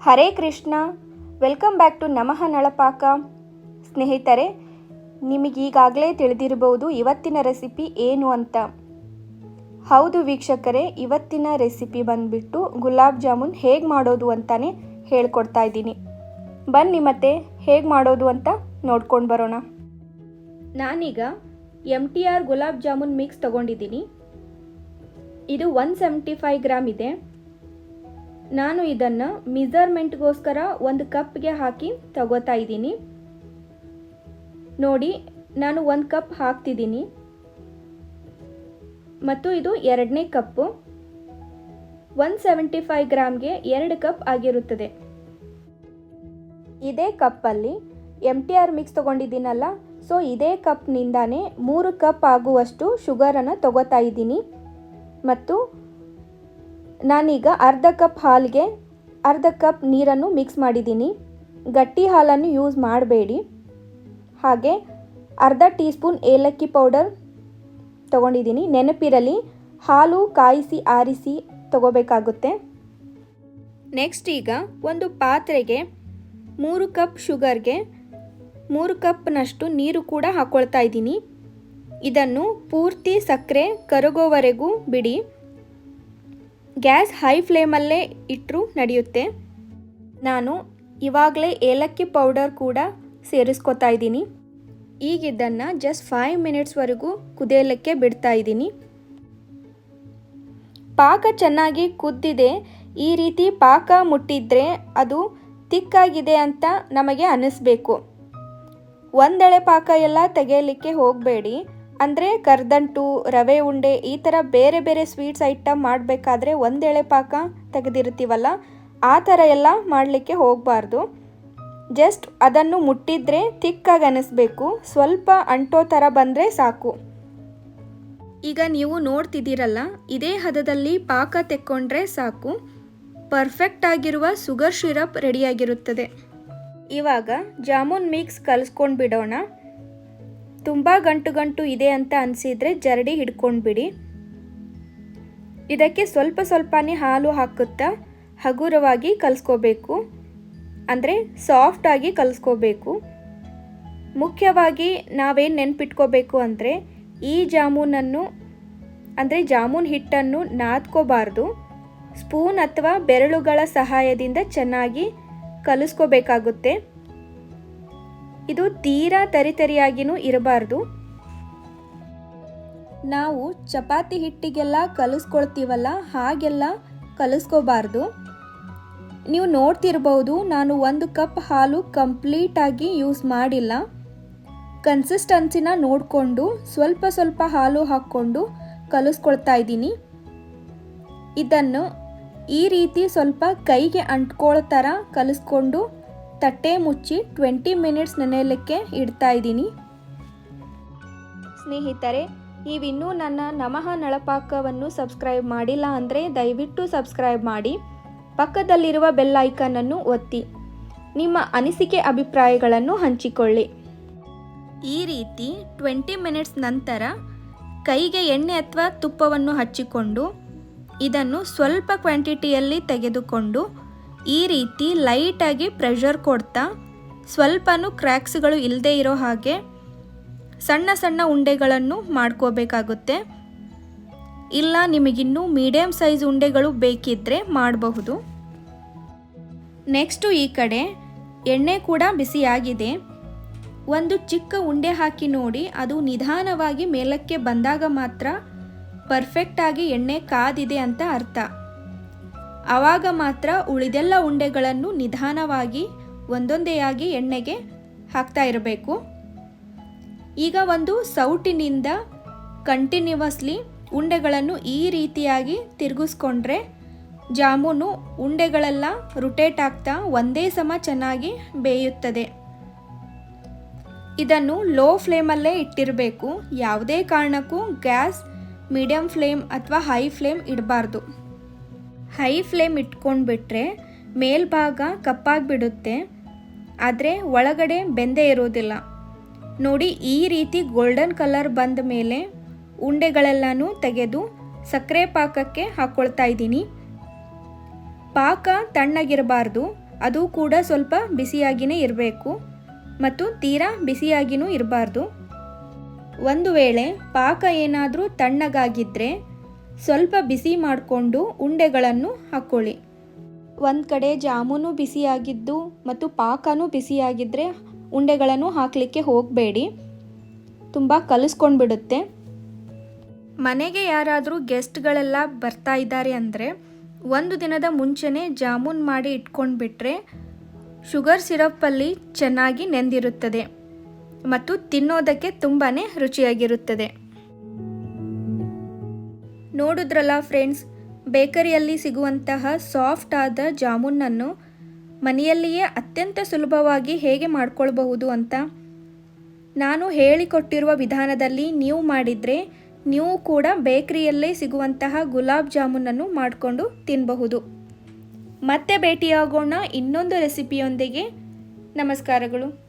Hare Krishna. Welcome back to Namah Nalapaka. ಸ್ನೇಹಿತರೆ, ನಿಮಗೀಗಾಗಲೇ ತಿಳಿದಿರಬಹುದು ಇವತ್ತಿನ ರೆಸಿಪಿ ಏನು ಅಂತ. ಹೌದು ವೀಕ್ಷಕರೇ, ಇವತ್ತಿನ ರೆಸಿಪಿ ಬಂದುಬಿಟ್ಟು ಗುಲಾಬ್ ಜಾಮೂನ್ ಹೇಗೆ ಮಾಡೋದು ಅಂತಲೇ ಹೇಳ್ಕೊಡ್ತಾ ಇದ್ದೀನಿ. ಬನ್ನಿ ಮತ್ತೆ ಹೇಗೆ ಮಾಡೋದು ಅಂತ ನೋಡ್ಕೊಂಡು ಬರೋಣ. ನಾನೀಗ MTR ಗುಲಾಬ್ ಜಾಮೂನ್ ಮಿಕ್ಸ್ ತೊಗೊಂಡಿದ್ದೀನಿ. ಇದು 175 ಗ್ರಾಮ್ ಇದೆ. ನಾನು ಇದನ್ನು ಮೆಜರ್ಮೆಂಟ್ಗೋಸ್ಕರ 1 ಕಪ್ಗೆ ಹಾಕಿ ತಗೋತಾ ಇದ್ದೀನಿ. ನೋಡಿ, ನಾನು 1 ಕಪ್ ಹಾಕ್ತಿದ್ದೀನಿ ಮತ್ತು ಇದು 2ನೇ ಕಪ್ಪು. 175 ಗ್ರಾಮ್ಗೆ 2 ಕಪ್ ಆಗಿರುತ್ತದೆ. ಇದೇ ಕಪ್ಪಲ್ಲಿ MTR ಮಿಕ್ಸ್ ತೊಗೊಂಡಿದ್ದೀನಲ್ಲ, ಸೊ ಇದೇ ಕಪ್ನಿಂದಾನೇ 3 ಕಪ್ ಆಗುವಷ್ಟು ಶುಗರನ್ನು ತಗೋತಾ ಇದ್ದೀನಿ. ಮತ್ತು ನಾನೀಗ ಅರ್ಧ ಕಪ್ ಹಾಲಿಗೆ ಅರ್ಧ ಕಪ್ ನೀರನ್ನು ಮಿಕ್ಸ್ ಮಾಡಿದ್ದೀನಿ. ಗಟ್ಟಿ ಹಾಲನ್ನು ಯೂಸ್ ಮಾಡಬೇಡಿ. ಹಾಗೆ ಅರ್ಧ ಟೀ ಸ್ಪೂನ್ ಏಲಕ್ಕಿ ಪೌಡರ್ ತೊಗೊಂಡಿದ್ದೀನಿ. ನೆನಪಿರಲಿ, ಹಾಲು ಕಾಯಿಸಿ ಆರಿಸಿ ತಗೋಬೇಕಾಗುತ್ತೆ. ನೆಕ್ಸ್ಟ್ ಈಗ ಒಂದು ಪಾತ್ರೆಗೆ 3 ಕಪ್ ಶುಗರ್ಗೆ 3 ಕಪ್ನಷ್ಟು ನೀರು ಕೂಡ ಹಾಕ್ಕೊಳ್ತಾ ಇದ್ದೀನಿ. ಇದನ್ನು ಪೂರ್ತಿ ಸಕ್ಕರೆ ಕರಗೋವರೆಗೂ ಬಿಡಿ. ಗ್ಯಾಸ್ ಹೈ ಫ್ಲೇಮಲ್ಲೇ ಇಟ್ಟರೂ ನಡೆಯುತ್ತೆ. ನಾನು ಇವಾಗಲೇ ಏಲಕ್ಕಿ ಪೌಡರ್ ಕೂಡ ಸೇರಿಸ್ಕೊತಾ ಇದ್ದೀನಿ. ಈಗ ಇದನ್ನು ಜಸ್ಟ್ 5 ಮಿನಿಟ್ಸ್ವರೆಗೂ ಕುದಿಯಲಿಕ್ಕೆ ಬಿಡ್ತಾ ಇದ್ದೀನಿ. ಪಾಕ ಚೆನ್ನಾಗಿ ಕುದ್ದಿದೆ. ಈ ರೀತಿ ಪಾಕ ಮುಟ್ಟಿದ್ರೆ ಅದು ತಿಕ್ಕಾಗಿದೆ ಅಂತ ನಮಗೆ ಅನ್ನಿಸ್ಬೇಕು. ಒಂದೆಳೆ ಪಾಕ ಎಲ್ಲ ತೆಗೆಯಲಿಕ್ಕೆ ಹೋಗಬೇಡಿ. ಅಂದರೆ ಕರ್ದಂಟು, ರವೆ ಉಂಡೆ, ಈ ಥರ ಬೇರೆ ಬೇರೆ ಸ್ವೀಟ್ಸ್ ಐಟಮ್ ಮಾಡಬೇಕಾದ್ರೆ ಒಂದೆಳೆ ಪಾಕ ತೆಗೆದಿರ್ತೀವಲ್ಲ, ಆ ಥರ ಎಲ್ಲ ಮಾಡಲಿಕ್ಕೆ ಹೋಗಬಾರ್ದು. ಜಸ್ಟ್ ಅದನ್ನು ಮುಟ್ಟಿದ್ರೆ ತಿಕ್ಕಾಗಿ ಅನ್ನಿಸ್ಬೇಕು. ಸ್ವಲ್ಪ ಅಂಟೋ ಥರ ಬಂದರೆ ಸಾಕು. ಈಗ ನೀವು ನೋಡ್ತಿದ್ದೀರಲ್ಲ, ಇದೇ ಹದದಲ್ಲಿ ಪಾಕ ತೆಕ್ಕೊಂಡ್ರೆ ಸಾಕು. ಪರ್ಫೆಕ್ಟ್ ಆಗಿರುವ ಶುಗರ್ ಸಿರಪ್ ರೆಡಿಯಾಗಿರುತ್ತದೆ. ಇವಾಗ ಜಾಮೂನ್ ಮಿಕ್ಸ್ ಕಲಿಸ್ಕೊಂಡು ಬಿಡೋಣ. ತುಂಬ ಗಂಟು ಗಂಟು ಇದೆ ಅಂತ ಅನಿಸಿದರೆ ಜರಡಿ ಹಿಡ್ಕೊಂಡು ಬಿಡಿ. ಇದಕ್ಕೆ ಸ್ವಲ್ಪ ಸ್ವಲ್ಪನೇ ಹಾಲು ಹಾಕುತ್ತಾ ಹಗುರವಾಗಿ ಕಲಿಸ್ಕೋಬೇಕು. ಅಂದರೆ ಸಾಫ್ಟಾಗಿ ಕಲಿಸ್ಕೋಬೇಕು. ಮುಖ್ಯವಾಗಿ ನಾವೇನು ನೆನ್ಪಿಟ್ಕೋಬೇಕು ಅಂದರೆ, ಈ ಜಾಮೂನನ್ನು ಅಂದರೆ ಜಾಮೂನ್ ಹಿಟ್ಟನ್ನು ನಾದ್ಕೋಬಾರ್ದು. ಸ್ಪೂನ್ ಅಥವಾ ಬೆರಳುಗಳ ಸಹಾಯದಿಂದ ಚೆನ್ನಾಗಿ ಕಲಿಸ್ಕೋಬೇಕಾಗುತ್ತೆ. ಇದು ತೀರಾ ತರಿತರಿಯಾಗಿಯೂ ಇರಬಾರ್ದು. ನಾವು ಚಪಾತಿ ಹಿಟ್ಟಿಗೆಲ್ಲ ಕಲಿಸ್ಕೊಳ್ತೀವಲ್ಲ, ಹಾಗೆಲ್ಲ ಕಲಿಸ್ಕೋಬಾರ್ದು. ನೀವು ನೋಡ್ತಿರ್ಬೋದು, ನಾನು 1 ಕಪ್ ಹಾಲು ಕಂಪ್ಲೀಟಾಗಿ ಯೂಸ್ ಮಾಡಿಲ್ಲ. ಕನ್ಸಿಸ್ಟೆನ್ಸಿನ ನೋಡಿಕೊಂಡು ಸ್ವಲ್ಪ ಸ್ವಲ್ಪ ಹಾಲು ಹಾಕ್ಕೊಂಡು ಕಲಿಸ್ಕೊಳ್ತಾ ಇದ್ದೀನಿ. ಇದನ್ನು ಈ ರೀತಿ ಸ್ವಲ್ಪ ಕೈಗೆ ಅಂಟ್ಕೊಳ್ಳೋ ಥರ ಕಲಿಸ್ಕೊಂಡು ತಟ್ಟೆ ಮುಚ್ಚಿ 20 ಮಿನಿಟ್ಸ್ ನೆನೆಯಲಿಕ್ಕೆ ಇಡ್ತಾ ಇದ್ದೀನಿ. ಸ್ನೇಹಿತರೆ, ನೀವಿನ್ನೂ ನನ್ನ ನಮಃ ನಳಪಾಕವನ್ನು ಸಬ್ಸ್ಕ್ರೈಬ್ ಮಾಡಿಲ್ಲ ಅಂದರೆ ದಯವಿಟ್ಟು ಸಬ್ಸ್ಕ್ರೈಬ್ ಮಾಡಿ. ಪಕ್ಕದಲ್ಲಿರುವ ಬೆಲ್ ಐಕನನ್ನು ಒತ್ತಿ. ನಿಮ್ಮ ಅನಿಸಿಕೆ ಅಭಿಪ್ರಾಯಗಳನ್ನು ಹಂಚಿಕೊಳ್ಳಿ. ಈ ರೀತಿ 20 ಮಿನಿಟ್ಸ್ ನಂತರ ಕೈಗೆ ಎಣ್ಣೆ ಅಥವಾ ತುಪ್ಪವನ್ನು ಹಚ್ಚಿಕೊಂಡು ಇದನ್ನು ಸ್ವಲ್ಪ ಕ್ವಾಂಟಿಟಿಯಲ್ಲಿ ತೆಗೆದುಕೊಂಡು ಈ ರೀತಿ ಲೈಟಾಗಿ ಪ್ರೆಷರ್ ಕೊಡ್ತಾ ಸ್ವಲ್ಪನೂ ಕ್ರ್ಯಾಕ್ಸ್ಗಳು ಇಲ್ಲದೆ ಇರೋ ಹಾಗೆ ಸಣ್ಣ ಸಣ್ಣ ಉಂಡೆಗಳನ್ನು ಮಾಡ್ಕೋಬೇಕಾಗುತ್ತೆ. ಇಲ್ಲ ನಿಮಗಿನ್ನೂ ಮೀಡಿಯಮ್ ಸೈಜ್ ಉಂಡೆಗಳು ಬೇಕಿದ್ದರೆ ಮಾಡಬಹುದು. ನೆಕ್ಸ್ಟು ಈ ಕಡೆ ಎಣ್ಣೆ ಕೂಡ ಬಿಸಿಯಾಗಿದೆ. ಒಂದು ಚಿಕ್ಕ ಉಂಡೆ ಹಾಕಿ ನೋಡಿ. ಅದು ನಿಧಾನವಾಗಿ ಮೇಲಕ್ಕೆ ಬಂದಾಗ ಮಾತ್ರ ಪರ್ಫೆಕ್ಟಾಗಿ ಎಣ್ಣೆ ಕಾದಿದೆ ಅಂತ ಅರ್ಥ. ಆವಾಗ ಮಾತ್ರ ಉಳಿದೆಲ್ಲ ಉಂಡೆಗಳನ್ನು ನಿಧಾನವಾಗಿ ಒಂದೊಂದೇಯಾಗಿ ಎಣ್ಣೆಗೆ ಹಾಕ್ತಾ ಇರಬೇಕು. ಈಗ ಒಂದು ಸೌಟಿನಿಂದ ಕಂಟಿನ್ಯೂವಸ್ಲಿ ಉಂಡೆಗಳನ್ನು ಈ ರೀತಿಯಾಗಿ ತಿರುಗಿಸ್ಕೊಂಡ್ರೆ ಜಾಮೂನು ಉಂಡೆಗಳೆಲ್ಲ ರೊಟೇಟ್ ಆಗ್ತಾ ಒಂದೇ ಸಮ ಚೆನ್ನಾಗಿ ಬೇಯುತ್ತದೆ. ಇದನ್ನು ಲೋ ಫ್ಲೇಮಲ್ಲೇ ಇಟ್ಟಿರಬೇಕು. ಯಾವುದೇ ಕಾರಣಕ್ಕೂ ಗ್ಯಾಸ್ ಮೀಡಿಯಮ್ ಫ್ಲೇಮ್ ಅಥವಾ ಹೈ ಫ್ಲೇಮ್ ಇಡಬಾರ್ದು. ಹೈ ಫ್ಲೇಮ್ ಇಟ್ಕೊಂಡ್ಬಿಟ್ರೆ ಮೇಲ್ಭಾಗ ಕಪ್ಪಾಗಿಬಿಡುತ್ತೆ, ಆದರೆ ಒಳಗಡೆ ಬೆಂದೇ ಇರೋದಿಲ್ಲ. ನೋಡಿ, ಈ ರೀತಿ ಗೋಲ್ಡನ್ ಕಲರ್ ಬಂದ ಮೇಲೆ ಉಂಡೆಗಳೆಲ್ಲನೂ ತೆಗೆದು ಸಕ್ಕರೆ ಪಾಕಕ್ಕೆ ಹಾಕ್ಕೊಳ್ತಾ ಇದ್ದೀನಿ. ಪಾಕ ತಣ್ಣಗಿರಬಾರ್ದು, ಅದು ಕೂಡ ಸ್ವಲ್ಪ ಬಿಸಿಯಾಗಿಯೇ ಇರಬೇಕು ಮತ್ತು ತೀರಾ ಬಿಸಿಯಾಗಿಯೂ ಇರಬಾರ್ದು. ಒಂದು ವೇಳೆ ಪಾಕ ಏನಾದರೂ ತಣ್ಣಗಾಗಿದ್ದರೆ ಸ್ವಲ್ಪ ಬಿಸಿ ಮಾಡಿಕೊಂಡು ಉಂಡೆಗಳನ್ನು ಹಾಕ್ಕೊಳ್ಳಿ. ಒಂದು ಕಡೆ ಜಾಮೂನು ಬಿಸಿಯಾಗಿದ್ದು ಮತ್ತು ಪಾಕನೂ ಬಿಸಿಯಾಗಿದ್ದರೆ ಉಂಡೆಗಳನ್ನು ಹಾಕಲಿಕ್ಕೆ ಹೋಗಬೇಡಿ, ತುಂಬ ಕಲಿಸ್ಕೊಂಡ್ಬಿಡುತ್ತೆ. ಮನೆಗೆ ಯಾರಾದರೂ ಗೆಸ್ಟ್ಗಳೆಲ್ಲ ಬರ್ತಾ ಇದ್ದಾರೆ ಅಂದರೆ ಒಂದು ದಿನದ ಮುಂಚೆನೇ ಜಾಮೂನ್ ಮಾಡಿ ಇಟ್ಕೊಂಡ್ಬಿಟ್ರೆ ಶುಗರ್ ಸಿರಪ್ಪಲ್ಲಿ ಚೆನ್ನಾಗಿ ನೆಂದಿರುತ್ತದೆ ಮತ್ತು ತಿನ್ನೋದಕ್ಕೆ ತುಂಬಾ ರುಚಿಯಾಗಿರುತ್ತದೆ. ನೋಡಿದ್ರಲ್ಲ ಫ್ರೆಂಡ್ಸ್, ಬೇಕರಿಯಲ್ಲಿ ಸಿಗುವಂತಹ ಸಾಫ್ಟ್ ಆದ ಜಾಮೂನನ್ನು ಮನೆಯಲ್ಲಿಯೇ ಅತ್ಯಂತ ಸುಲಭವಾಗಿ ಹೇಗೆ ಮಾಡ್ಕೊಳ್ಬಹುದು ಅಂತ. ನಾನು ಹೇಳಿಕೊಟ್ಟಿರುವ ವಿಧಾನದಲ್ಲಿ ನೀವು ಮಾಡಿದರೆ ನೀವು ಕೂಡ ಬೇಕರಿಯಲ್ಲೇ ಸಿಗುವಂತಹ ಗುಲಾಬ್ ಜಾಮೂನನ್ನು ಮಾಡಿಕೊಂಡು ತಿನ್ನಬಹುದು. ಮತ್ತೆ ಭೇಟಿಯಾಗೋಣ ಇನ್ನೊಂದು ರೆಸಿಪಿಯೊಂದಿಗೆ. ನಮಸ್ಕಾರಗಳು.